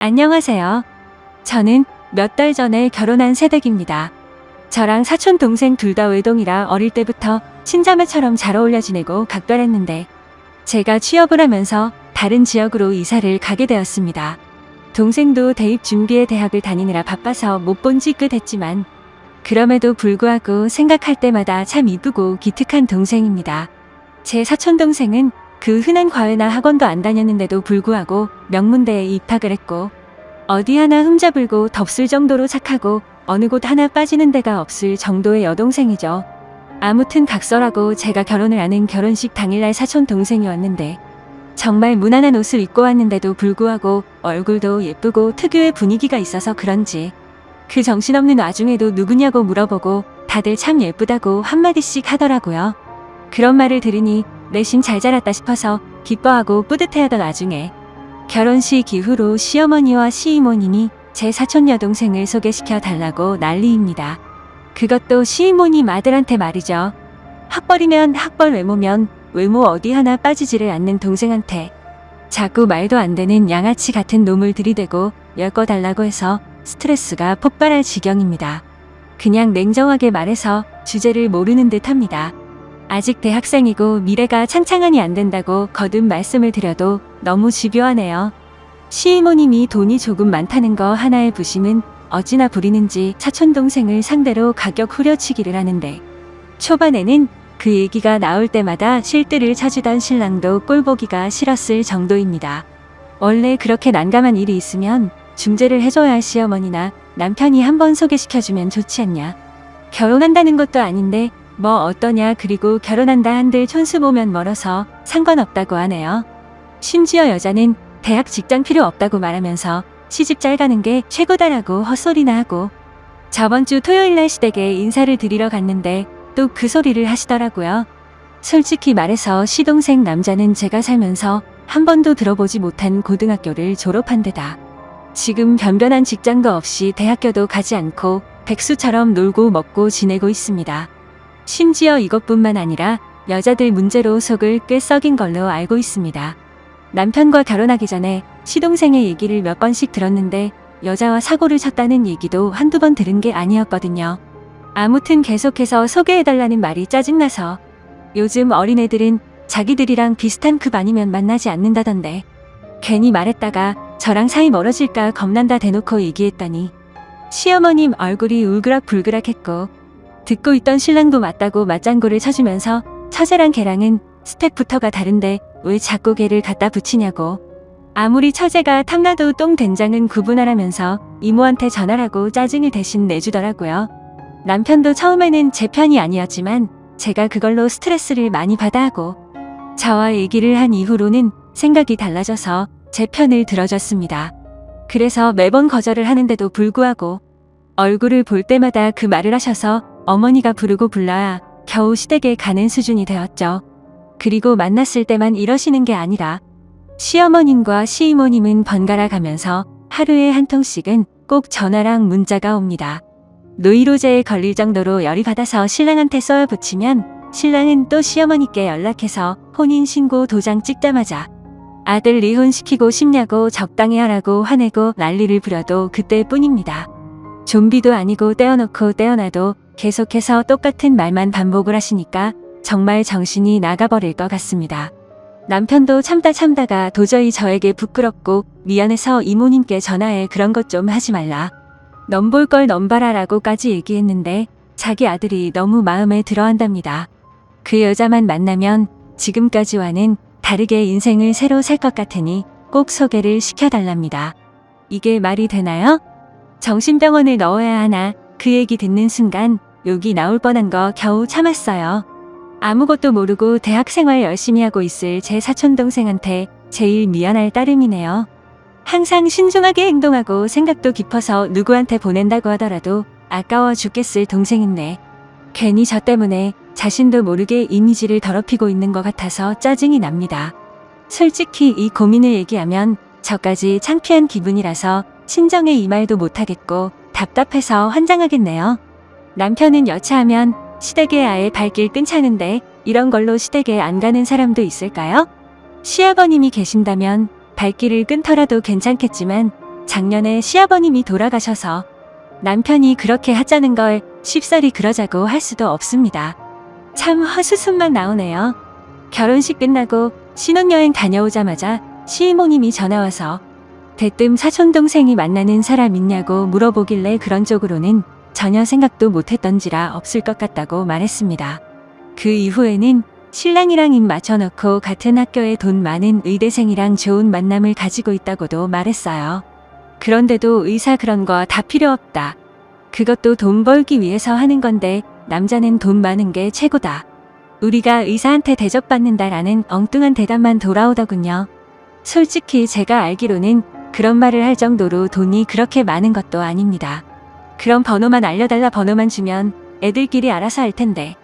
안녕하세요. 저는 몇 달 전에 결혼한 새댁입니다. 저랑 사촌 동생 둘 다 외동이라 어릴 때부터 친자매처럼 잘 어울려 지내고 각별했는데 제가 취업을 하면서 다른 지역으로 이사를 가게 되었습니다. 동생도 대입 준비에 대학을 다니느라 바빠서 못 본 지 꽤 됐지만 그럼에도 불구하고 생각할 때마다 참 이쁘고 기특한 동생입니다. 제 사촌 동생은 그 흔한 과외나 학원도 안 다녔는데도 불구하고 명문대에 입학을 했고 어디 하나 흠잡을고 덥을 정도로 착하고 어느 곳 하나 빠지는 데가 없을 정도의 여동생이죠. 아무튼 각설하고 제가 결혼을 하는 결혼식 당일날 사촌 동생이 왔는데 정말 무난한 옷을 입고 왔는데도 불구하고 얼굴도 예쁘고 특유의 분위기가 있어서 그런지 그 정신없는 와중에도 누구냐고 물어보고 다들 참 예쁘다고 한마디씩 하더라고요. 그런 말을 들으니 내심 잘 자랐다 싶어서 기뻐하고 뿌듯해하던 와중에 결혼식 이후로 시어머니와 시이모님이 제 사촌 여동생을 소개시켜 달라고 난리입니다. 그것도 시이모님 아들한테 말이죠. 학벌이면 학벌, 외모면 외모 어디 하나 빠지지를 않는 동생한테 자꾸 말도 안 되는 양아치 같은 놈을 들이대고 엮어달라고 해서 스트레스가 폭발할 지경입니다. 그냥 냉정하게 말해서 주제를 모르는 듯 합니다. 아직 대학생이고 미래가 창창하니 안 된다고 거듭 말씀을 드려도 너무 집요하네요. 시이모님이 돈이 조금 많다는 거 하나의 부심은 어찌나 부리는지 사촌동생을 상대로 가격 후려치기를 하는데 초반에는 그 얘기가 나올 때마다 실드를 쳐주던 신랑도 꼴보기가 싫었을 정도입니다. 원래 그렇게 난감한 일이 있으면 중재를 해줘야 할 시어머니나 남편이 한번 소개시켜주면 좋지 않냐. 결혼한다는 것도 아닌데 뭐 어떠냐, 그리고 결혼한다 한들 촌수 보면 멀어서 상관없다고 하네요. 심지어 여자는 대학 직장 필요 없다고 말하면서 시집 잘 가는 게 최고다라고 헛소리나 하고 저번 주 토요일날 시댁에 인사를 드리러 갔는데 또 그 소리를 하시더라고요. 솔직히 말해서 시동생 남자는 제가 살면서 한 번도 들어보지 못한 고등학교를 졸업한 데다 지금 변변한 직장도 없이 대학교도 가지 않고 백수처럼 놀고 먹고 지내고 있습니다. 심지어 이것뿐만 아니라 여자들 문제로 속을 꽤 썩인 걸로 알고 있습니다. 남편과 결혼하기 전에 시동생의 얘기를 몇 번씩 들었는데 여자와 사고를 쳤다는 얘기도 한두 번 들은 게 아니었거든요. 아무튼 계속해서 소개해달라는 말이 짜증나서 요즘 어린애들은 자기들이랑 비슷한 급 아니면 만나지 않는다던데 괜히 말했다가 저랑 사이 멀어질까 겁난다 대놓고 얘기했더니 시어머님 얼굴이 울그락불그락했고 듣고 있던 신랑도 맞다고 맞장구를 쳐주면서 처제랑 걔랑은 스펙부터가 다른데 왜 자꾸 걔를 갖다 붙이냐고. 아무리 처제가 탐나도 똥된장은 구분하라면서 이모한테 전화라고 짜증을 대신 내주더라고요. 남편도 처음에는 제 편이 아니었지만 제가 그걸로 스트레스를 많이 받아 하고 저와 얘기를 한 이후로는 생각이 달라져서 제 편을 들어줬습니다. 그래서 매번 거절을 하는데도 불구하고 얼굴을 볼 때마다 그 말을 하셔서 어머니가 부르고 불러야 겨우 시댁에 가는 수준이 되었죠. 그리고 만났을 때만 이러시는 게 아니라 시어머님과 시이모님은 번갈아 가면서 하루에 한 통씩은 꼭 전화랑 문자가 옵니다. 노이로제에 걸릴 정도로 열이 받아서 신랑한테 쏘아붙이면 신랑은 또 시어머니께 연락해서 혼인신고 도장 찍자마자 아들 이혼시키고 싶냐고 적당히 하라고 화내고 난리를 부려도 그때뿐입니다. 좀비도 아니고 떼어놓고 떼어놔도 계속해서 똑같은 말만 반복을 하시니까 정말 정신이 나가버릴 것 같습니다. 남편도 참다가 도저히 저에게 부끄럽고 미안해서 이모님께 전화해 그런 것 좀 하지 말라. 넘볼 걸 넘봐라 라고까지 얘기했는데 자기 아들이 너무 마음에 들어한답니다. 그 여자만 만나면 지금까지와는 다르게 인생을 새로 살 것 같으니 꼭 소개를 시켜달랍니다. 이게 말이 되나요? 정신병원을 넣어야 하나. 그 얘기 듣는 순간 욕이 나올 뻔한 거 겨우 참았어요. 아무것도 모르고 대학생활 열심히 하고 있을 제 사촌동생한테 제일 미안할 따름이네요. 항상 신중하게 행동하고 생각도 깊어서 누구한테 보낸다고 하더라도 아까워 죽겠을 동생인데 괜히 저 때문에 자신도 모르게 이미지를 더럽히고 있는 것 같아서 짜증이 납니다. 솔직히 이 고민을 얘기하면 저까지 창피한 기분이라서 친정에 이 말도 못하겠고 답답해서 환장하겠네요. 남편은 여차하면 시댁에 아예 발길 끊자는데 이런 걸로 시댁에 안 가는 사람도 있을까요? 시아버님이 계신다면 발길을 끊더라도 괜찮겠지만 작년에 시아버님이 돌아가셔서 남편이 그렇게 하자는 걸 쉽사리 그러자고 할 수도 없습니다. 참 헛수습만 나오네요. 결혼식 끝나고 신혼여행 다녀오자마자 시이모님이 전화와서 대뜸 사촌동생이 만나는 사람 있냐고 물어보길래 그런 쪽으로는 전혀 생각도 못했던지라 없을 것 같다고 말했습니다. 그 이후에는 신랑이랑 입 맞춰놓고 같은 학교에 돈 많은 의대생이랑 좋은 만남을 가지고 있다고도 말했어요. 그런데도 의사 그런 거 다 필요 없다. 그것도 돈 벌기 위해서 하는 건데 남자는 돈 많은 게 최고다. 우리가 의사한테 대접받는다라는 엉뚱한 대답만 돌아오더군요. 솔직히 제가 알기로는 그런 말을 할 정도로 돈이 그렇게 많은 것도 아닙니다. 그럼 번호만 알려달라 번호만 주면 애들끼리 알아서 할 텐데.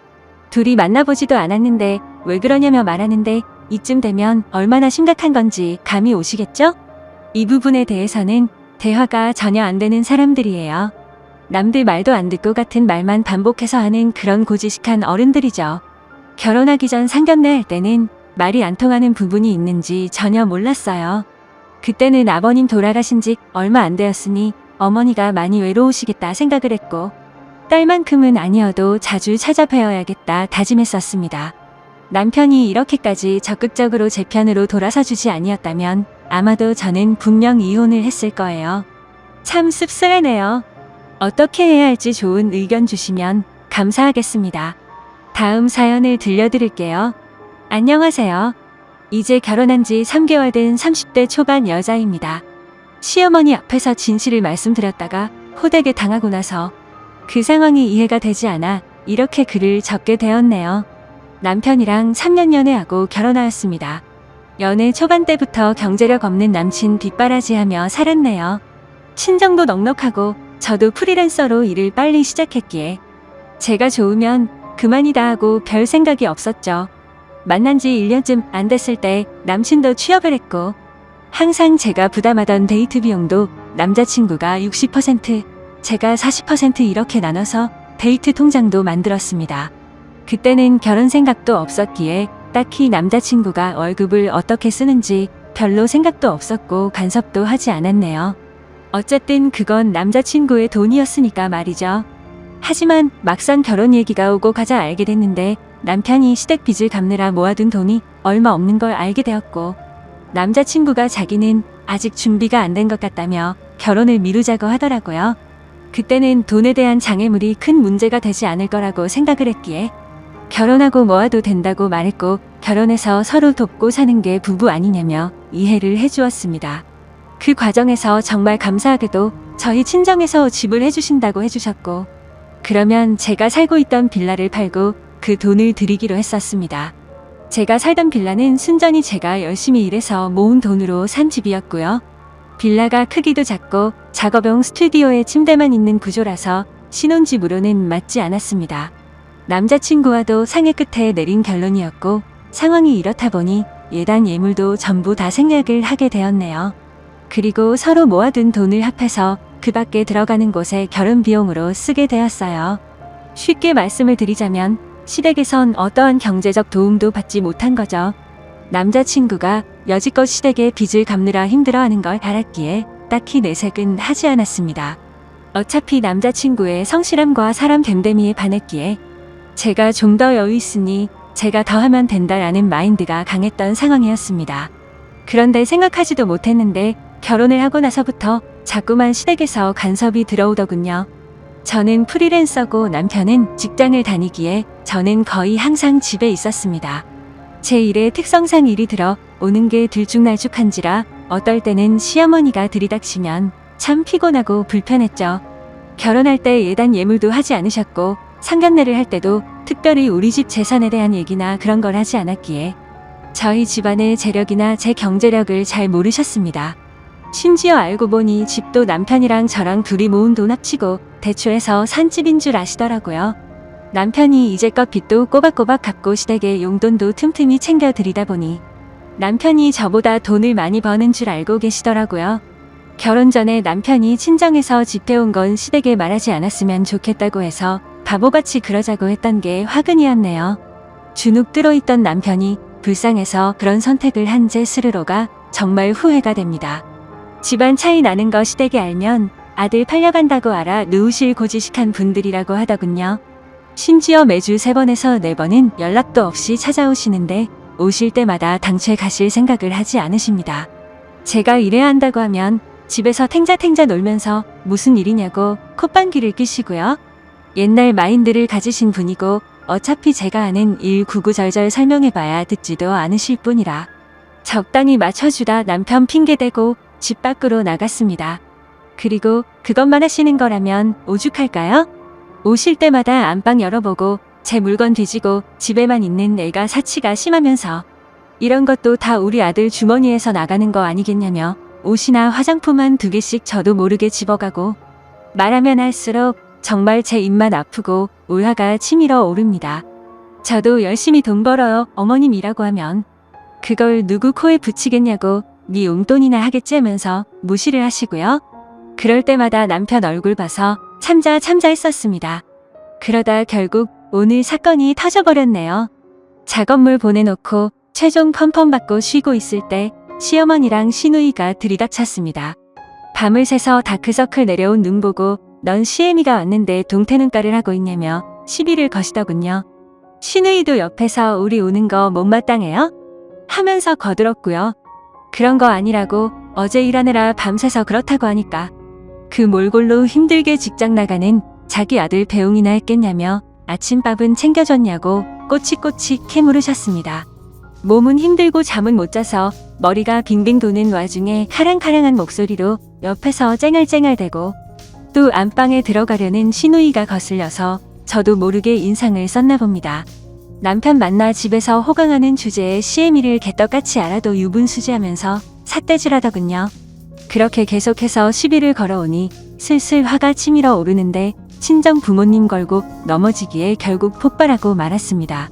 둘이 만나보지도 않았는데 왜 그러냐며 말하는데 이쯤 되면 얼마나 심각한 건지 감이 오시겠죠? 이 부분에 대해서는 대화가 전혀 안 되는 사람들이에요. 남들 말도 안 듣고 같은 말만 반복해서 하는 그런 고지식한 어른들이죠. 결혼하기 전 상견례 할 때는 말이 안 통하는 부분이 있는지 전혀 몰랐어요. 그때는 아버님 돌아가신 지 얼마 안 되었으니 어머니가 많이 외로우시겠다 생각을 했고 딸만큼은 아니어도 자주 찾아뵈어야겠다 다짐했었습니다. 남편이 이렇게까지 적극적으로 제 편으로 돌아서 주지 아니었다면 아마도 저는 분명 이혼을 했을 거예요. 참 씁쓸하네요. 어떻게 해야 할지 좋은 의견 주시면 감사하겠습니다. 다음 사연을 들려드릴게요. 안녕하세요. 이제 결혼한 지 3개월 된 30대 초반 여자입니다. 시어머니 앞에서 진실을 말씀드렸다가 호되게 당하고 나서 그 상황이 이해가 되지 않아 이렇게 글을 적게 되었네요. 남편이랑 3년 연애하고 결혼하였습니다. 연애 초반 때부터 경제력 없는 남친 뒷바라지하며 살았네요. 친정도 넉넉하고 저도 프리랜서로 일을 빨리 시작했기에 제가 좋으면 그만이다 하고 별 생각이 없었죠. 만난 지 1년쯤 안 됐을 때 남친도 취업을 했고 항상 제가 부담하던 데이트 비용도 남자친구가 60%, 제가 40% 이렇게 나눠서 데이트 통장도 만들었습니다. 그때는 결혼 생각도 없었기에 딱히 남자친구가 월급을 어떻게 쓰는지 별로 생각도 없었고 간섭도 하지 않았네요. 어쨌든 그건 남자친구의 돈이었으니까 말이죠. 하지만 막상 결혼 얘기가 오고 가자 알게 됐는데 남편이 시댁 빚을 갚느라 모아둔 돈이 얼마 없는 걸 알게 되었고 남자친구가 자기는 아직 준비가 안 된 것 같다며 결혼을 미루자고 하더라고요. 그때는 돈에 대한 장애물이 큰 문제가 되지 않을 거라고 생각을 했기에 결혼하고 모아도 된다고 말했고 결혼해서 서로 돕고 사는 게 부부 아니냐며 이해를 해주었습니다. 그 과정에서 정말 감사하게도 저희 친정에서 집을 해주신다고 해주셨고 그러면 제가 살고 있던 빌라를 팔고 그 돈을 드리기로 했었습니다. 제가 살던 빌라는 순전히 제가 열심히 일해서 모은 돈으로 산 집이었고요. 빌라가 크기도 작고 작업용 스튜디오에 침대만 있는 구조라서 신혼집으로는 맞지 않았습니다. 남자친구와도 상의 끝에 내린 결론이었고 상황이 이렇다 보니 예단 예물도 전부 다 생략을 하게 되었네요. 그리고 서로 모아둔 돈을 합해서 그 밖에 들어가는 곳에 결혼 비용으로 쓰게 되었어요. 쉽게 말씀을 드리자면 시댁에선 어떠한 경제적 도움도 받지 못한 거죠. 남자친구가 여지껏 시댁의 빚을 갚느라 힘들어하는 걸 알았기에 딱히 내색은 하지 않았습니다. 어차피 남자친구의 성실함과 사람 됨됨이에 반했기에 제가 좀 더 여유 있으니 제가 더 하면 된다라는 마인드가 강했던 상황이었습니다. 그런데 생각하지도 못했는데 결혼을 하고 나서부터 자꾸만 시댁에서 간섭이 들어오더군요. 저는 프리랜서고 남편은 직장을 다니기에 저는 거의 항상 집에 있었습니다. 제 일의 특성상 일이 들어 오는 게 들쭉날쭉한지라 어떨 때는 시어머니가 들이닥치면 참 피곤하고 불편했죠. 결혼할 때 예단 예물도 하지 않으셨고 상견례를 할 때도 특별히 우리 집 재산에 대한 얘기나 그런 걸 하지 않았기에 저희 집안의 재력이나 제 경제력을 잘 모르셨습니다. 심지어 알고 보니 집도 남편이랑 저랑 둘이 모은 돈 합치고 대출해서 산 집인 줄 아시더라고요. 남편이 이제껏 빚도 꼬박꼬박 갚고 시댁에 용돈도 틈틈이 챙겨드리다 보니 남편이 저보다 돈을 많이 버는 줄 알고 계시더라고요. 결혼 전에 남편이 친정에서 집 해온 건 시댁에 말하지 않았으면 좋겠다고 해서 바보같이 그러자고 했던 게 화근이었네요. 주눅 들어있던 남편이 불쌍해서 그런 선택을 한 제 스스로가 정말 후회가 됩니다. 집안 차이 나는 거 시댁이 알면 아들 팔려간다고 알아 누우실 고지식한 분들이라고 하더군요. 심지어 매주 3번에서 4번은 연락도 없이 찾아오시는데 오실 때마다 당최 가실 생각을 하지 않으십니다. 제가 일해야 한다고 하면 집에서 탱자탱자 놀면서 무슨 일이냐고 콧방귀를 뀌시고요. 옛날 마인드를 가지신 분이고 어차피 제가 아는 일 구구절절 설명해봐야 듣지도 않으실 뿐이라 적당히 맞춰주다 남편 핑계대고 집 밖으로 나갔습니다. 그리고 그것만 하시는 거라면 오죽할까요? 오실 때마다 안방 열어보고 제 물건 뒤지고 집에만 있는 애가 사치가 심하면서 이런 것도 다 우리 아들 주머니에서 나가는 거 아니겠냐며 옷이나 화장품 한 2개씩 저도 모르게 집어가고 말하면 할수록 정말 제 입만 아프고 울화가 치밀어 오릅니다. 저도 열심히 돈 벌어요 어머님이라고 하면 그걸 누구 코에 붙이겠냐고 네 용돈이나 하겠지 하면서 무시를 하시고요. 그럴 때마다 남편 얼굴 봐서 참자 했었습니다. 그러다 결국 오늘 사건이 터져버렸네요. 작업물 보내놓고 최종 펌펌 받고 쉬고 있을 때 시어머니랑 시누이가 들이닥쳤습니다. 밤을 새서 다크서클 내려온 눈 보고 넌 시애미가 왔는데 동태눈가를 하고 있냐며 시비를 거시더군요. 시누이도 옆에서 우리 우는 거 못마땅해요? 하면서 거들었고요. 그런 거 아니라고 어제 일하느라 밤새서 그렇다고 하니까 그 몰골로 힘들게 직장 나가는 자기 아들 배웅이나 했겠냐며 아침밥은 챙겨줬냐고 꼬치꼬치 캐물으셨습니다. 몸은 힘들고 잠은 못 자서 머리가 빙빙 도는 와중에 카랑카랑한 목소리로 옆에서 쨍알쨍알대고 또 안방에 들어가려는 시누이가 거슬려서 저도 모르게 인상을 썼나 봅니다. 남편 만나 집에서 호강하는 주제에 시애미를 개떡같이 알아도 유분수지하면서 삿대질하더군요. 그렇게 계속해서 시비를 걸어오니 슬슬 화가 치밀어 오르는데 친정 부모님 걸고 넘어지기에 결국 폭발하고 말았습니다.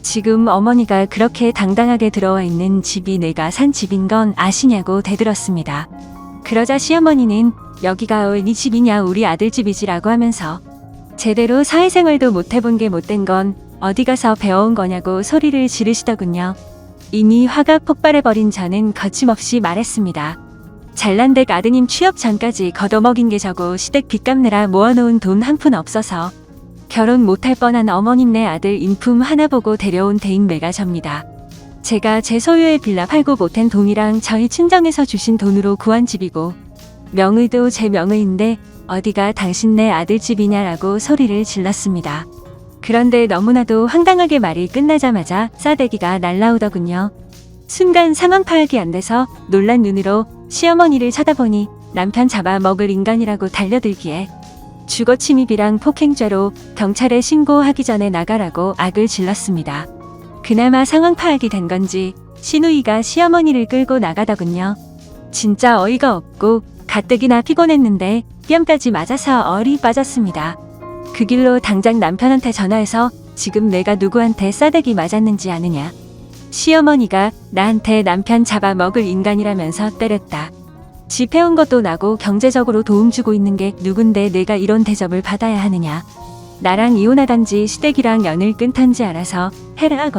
지금 어머니가 그렇게 당당하게 들어와 있는 집이 내가 산 집인 건 아시냐고 대들었습니다. 그러자 시어머니는 여기가 네 집이냐 우리 아들 집이지라고 하면서 제대로 사회생활도 못 해본 게 못된 건 어디 가서 배워온 거냐고 소리를 지르시더군요. 이미 화가 폭발해버린 저는 거침없이 말했습니다. 잘난 댁 아드님 취업 전까지 걷어먹인 게 저고 시댁 빚 갚느라 모아놓은 돈 한 푼 없어서 결혼 못할 뻔한 어머님네 아들 인품 하나 보고 데려온 대인배가 접니다. 제가 제 소유의 빌라 팔고 보탠 돈이랑 저희 친정에서 주신 돈으로 구한 집이고 명의도 제 명의인데 어디가 당신네 아들 집이냐라고 소리를 질렀습니다. 그런데 너무나도 황당하게 말이 끝나자마자 싸대기가 날라오더군요. 순간 상황 파악이 안 돼서 놀란 눈으로 시어머니를 쳐다보니 남편 잡아먹을 인간이라고 달려들기에 주거 침입이랑 폭행죄로 경찰에 신고하기 전에 나가라고 악을 질렀습니다. 그나마 상황 파악이 된 건지 시누이가 시어머니를 끌고 나가더군요. 진짜 어이가 없고 가뜩이나 피곤했는데 뺨까지 맞아서 얼이 빠졌습니다. 그 길로 당장 남편한테 전화해서 지금 내가 누구한테 싸대기 맞았는지 아느냐. 시어머니가 나한테 남편 잡아먹을 인간이라면서 때렸다. 집 해온 것도 나고 경제적으로 도움 주고 있는 게 누군데 내가 이런 대접을 받아야 하느냐. 나랑 이혼하던지 시댁이랑 연을 끊던지 알아서 해라 하거든.